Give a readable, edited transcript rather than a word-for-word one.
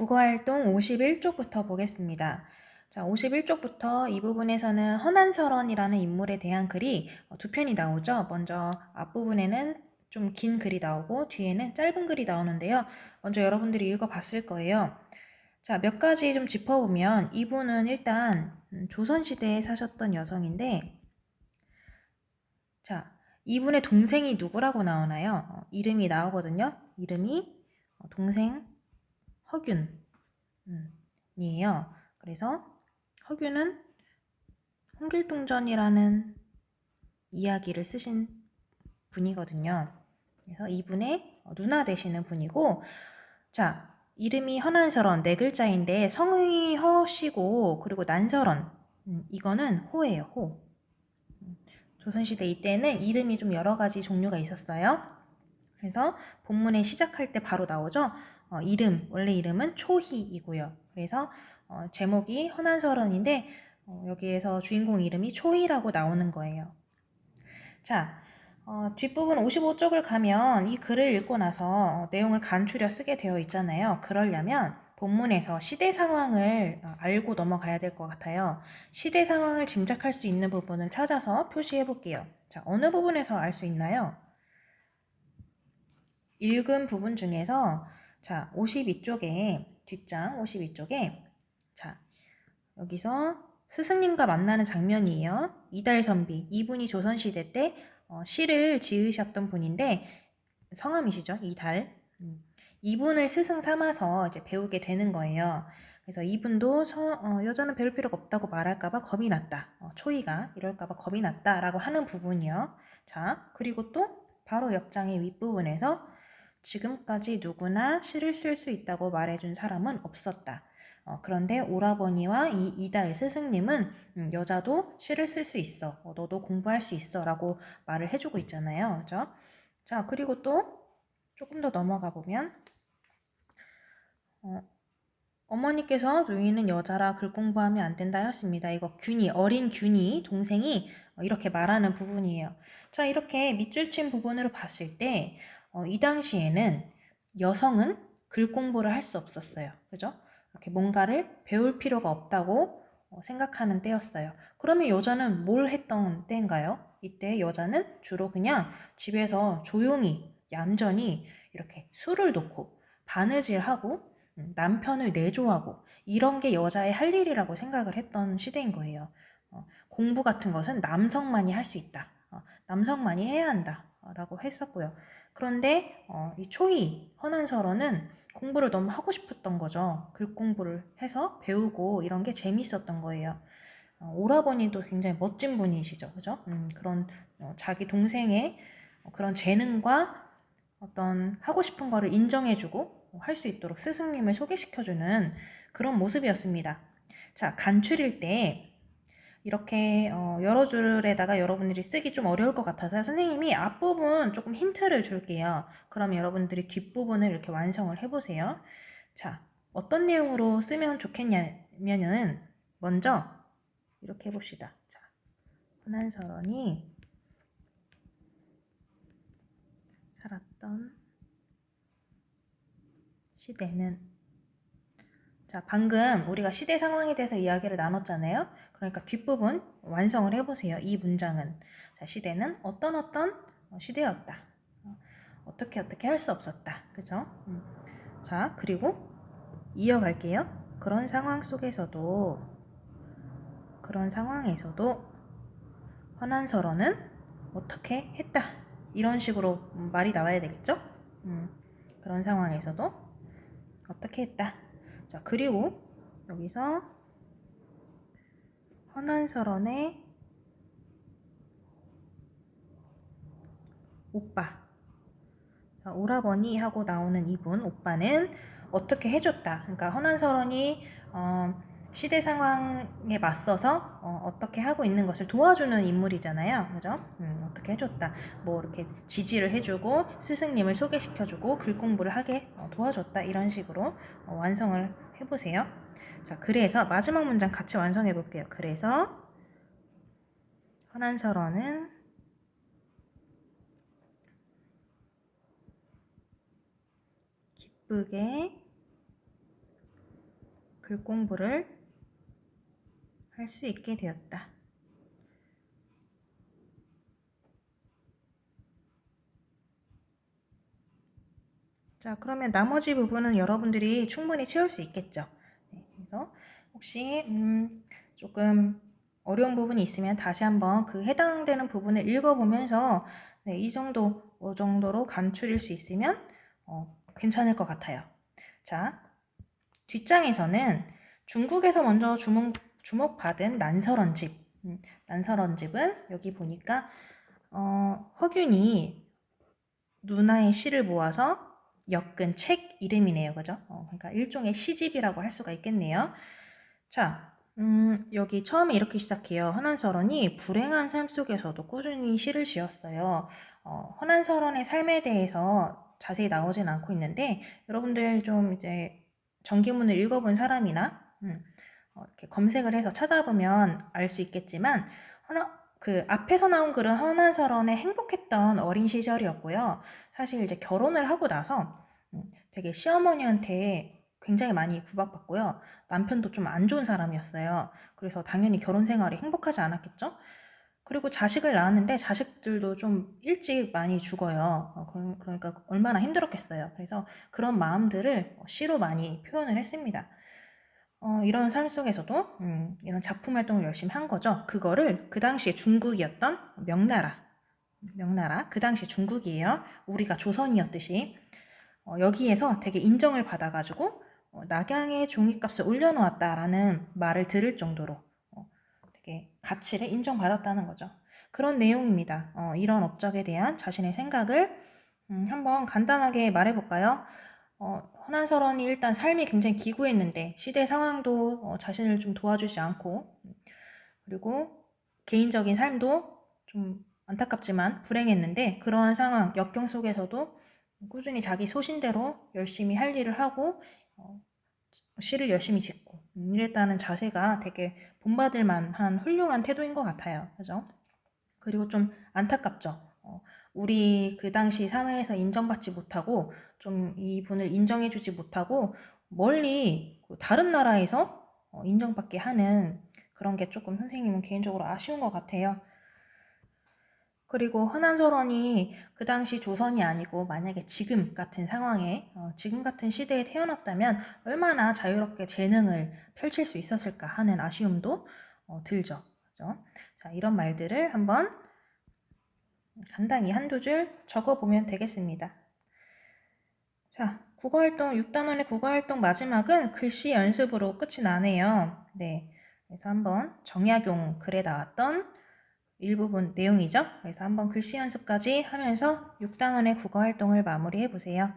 국어활동 51쪽부터 보겠습니다. 자, 51쪽부터 이 부분에서는 허난설원이라는 인물에 대한 글이 두 편이 나오죠. 먼저 앞부분에는 좀 긴 글이 나오고 뒤에는 짧은 글이 나오는데요. 먼저 여러분들이 읽어봤을 거예요. 자, 몇 가지 좀 짚어보면 이분은 일단 조선시대에 사셨던 여성인데, 자, 이분의 동생이 누구라고 나오나요? 이름이 나오거든요. 이름이 동생 허균이에요. 그래서 허균은 홍길동전이라는 이야기를 쓰신 분이거든요. 그래서 이분의 누나 되시는 분이고, 자, 이름이 허난설원 네 글자인데 성이 허씨고 그리고 난설원 이거는 호예요. 호. 조선시대 이때는 이름이 좀 여러 가지 종류가 있었어요. 그래서 본문에 시작할 때 바로 나오죠. 이름, 원래 이름은 초희이고요. 그래서 제목이 허난설원인데 여기에서 주인공 이름이 초희라고 나오는 거예요. 자, 뒷부분 55쪽을 가면 이 글을 읽고 나서 내용을 간추려 쓰게 되어 있잖아요. 그러려면 본문에서 시대 상황을 알고 넘어가야 될 것 같아요. 시대 상황을 짐작할 수 있는 부분을 찾아서 표시해 볼게요. 자, 어느 부분에서 알 수 있나요? 읽은 부분 중에서 자, 52쪽에 뒷장 52쪽에 자, 여기서 스승님과 만나는 장면이에요. 이달선비 이분이 조선시대 때 시를 지으셨던 분인데 성함이시죠. 이달. 이분을 스승 삼아서 이제 배우게 되는 거예요. 그래서 이분도 여자는 배울 필요가 없다고 말할까봐 겁이 났다. 초이가 이럴까봐 겁이 났다라고 하는 부분이요. 자, 그리고 또 바로 옆장의 윗부분에서 지금까지 누구나 시를 쓸 수 있다고 말해준 사람은 없었다. 그런데 오라버니와 이 이달 스승님은 여자도 시를 쓸 수 있어. 너도 공부할 수 있어. 라고 말을 해주고 있잖아요. 그죠? 자, 그리고 또 조금 더 넘어가 보면 어머니께서 누이는 여자라 글 공부하면 안 된다 하였습니다. 이거 균이, 어린 균이, 동생이 이렇게 말하는 부분이에요. 자, 이렇게 밑줄 친 부분으로 봤을 때 이 당시에는 여성은 글 공부를 할 수 없었어요. 그죠? 이렇게 뭔가를 배울 필요가 없다고 생각하는 때였어요. 그러면 여자는 뭘 했던 때인가요? 이때 여자는 주로 그냥 집에서 조용히, 얌전히 이렇게 술을 놓고 바느질하고 남편을 내조하고 이런 게 여자의 할 일이라고 생각을 했던 시대인 거예요. 공부 같은 것은 남성만이 할 수 있다. 남성만이 해야 한다. 라고 했었고요. 그런데 이 초이, 허난설원은 공부를 너무 하고 싶었던 거죠. 글 공부를 해서 배우고 이런 게 재밌었던 거예요. 오라버니도 굉장히 멋진 분이시죠. 그죠? 그런 자기 동생의 그런 재능과 어떤 하고 싶은 거를 인정해주고 할 수 있도록 스승님을 소개시켜주는 그런 모습이었습니다. 자, 간추릴 때 이렇게 여러 줄에다가 여러분들이 쓰기 좀 어려울 것 같아서 선생님이 앞부분 조금 힌트를 줄게요. 그럼 여러분들이 뒷부분을 이렇게 완성을 해보세요. 자, 어떤 내용으로 쓰면 좋겠냐면은 먼저 이렇게 해봅시다. 자, 흔한설원이 살았던 시대는 자, 방금 우리가 시대 상황에 대해서 이야기를 나눴잖아요. 그러니까 뒷부분 완성을 해보세요. 이 문장은 자, 시대는 어떤 시대였다. 어떻게 할 수 없었다. 그죠? 자, 그리고 이어갈게요. 그런 상황에서도 허난설원은 어떻게 했다. 이런 식으로 말이 나와야 되겠죠? 그런 상황에서도 어떻게 했다. 자, 그리고 여기서 허난설원의 오빠, 오라버니 하고 나오는 이분, 오빠는 어떻게 해줬다. 그러니까 허난설원이 시대 상황에 맞서서 어떻게 하고 있는 것을 도와주는 인물이잖아요. 그죠? 어떻게 해줬다. 뭐 이렇게 지지를 해주고 스승님을 소개시켜주고 글 공부를 하게 도와줬다. 이런 식으로 완성을 해보세요. 자, 그래서 마지막 문장 같이 완성해 볼게요. 그래서 허난설원은 기쁘게 글 공부를 할 수 있게 되었다. 자, 그러면 나머지 부분은 여러분들이 충분히 채울 수 있겠죠. 네, 그래서 혹시 조금 어려운 부분이 있으면 다시 한번 그 해당되는 부분을 읽어보면서 네, 이 정도로 감출일 수 있으면 괜찮을 것 같아요. 자, 뒷장에서는 중국에서 먼저 주목받은 난설원집. 난설원집은 여기 보니까 허균이 누나의 시를 모아서 엮은 책 이름이네요. 그죠? 그러니까 일종의 시집이라고 할 수가 있겠네요. 자, 여기 처음에 이렇게 시작해요. 허난설원이 불행한 삶 속에서도 꾸준히 시를 지었어요. 허난설원의 삶에 대해서 자세히 나오진 않고 있는데 여러분들 좀 이제 전기문을 읽어본 사람이나 이렇게 검색을 해서 찾아보면 알 수 있겠지만 그 앞에서 나온 글은 허난설원의 행복했던 어린 시절이었고요. 사실 이제 결혼을 하고 나서 되게 시어머니한테 굉장히 많이 구박받고요. 남편도 좀 안 좋은 사람이었어요. 그래서 당연히 결혼 생활이 행복하지 않았겠죠? 그리고 자식을 낳았는데 자식들도 좀 일찍 많이 죽어요. 그러니까 얼마나 힘들었겠어요. 그래서 그런 마음들을 시로 많이 표현을 했습니다. 이런 삶 속에서도 이런 작품 활동을 열심히 한 거죠. 그거를 그 당시에 중국이었던 명나라, 그 당시 중국이에요. 우리가 조선이었듯이 여기에서 되게 인정을 받아가지고 낙양의 종이값을 올려놓았다라는 말을 들을 정도로 되게 가치를 인정받았다는 거죠. 그런 내용입니다. 이런 업적에 대한 자신의 생각을 한번 간단하게 말해볼까요? 허난설원이 일단 삶이 굉장히 기구했는데 시대 상황도 자신을 좀 도와주지 않고 그리고 개인적인 삶도 좀 안타깝지만 불행했는데 그러한 상황, 역경 속에서도 꾸준히 자기 소신대로 열심히 할 일을 하고 시를 열심히 짓고 이랬다는 자세가 되게 본받을 만한 훌륭한 태도인 것 같아요. 그죠? 그리고 좀 안타깝죠. 우리 그 당시 사회에서 인정받지 못하고 좀 이분을 인정해주지 못하고 멀리 다른 나라에서 인정받게 하는 그런 게 조금 선생님은 개인적으로 아쉬운 것 같아요. 그리고 허난설원이 그 당시 조선이 아니고 만약에 지금 같은 상황에 지금 같은 시대에 태어났다면 얼마나 자유롭게 재능을 펼칠 수 있었을까 하는 아쉬움도 들죠. 그죠? 자, 이런 말들을 한번 간단히 한두 줄 적어보면 되겠습니다. 자, 국어활동 6단원의 국어활동 마지막은 글씨 연습으로 끝이 나네요. 네, 그래서 한번 정약용 글에 나왔던 일부분 내용이죠. 그래서 한번 글씨 연습까지 하면서 6단원의 국어활동을 마무리해 보세요.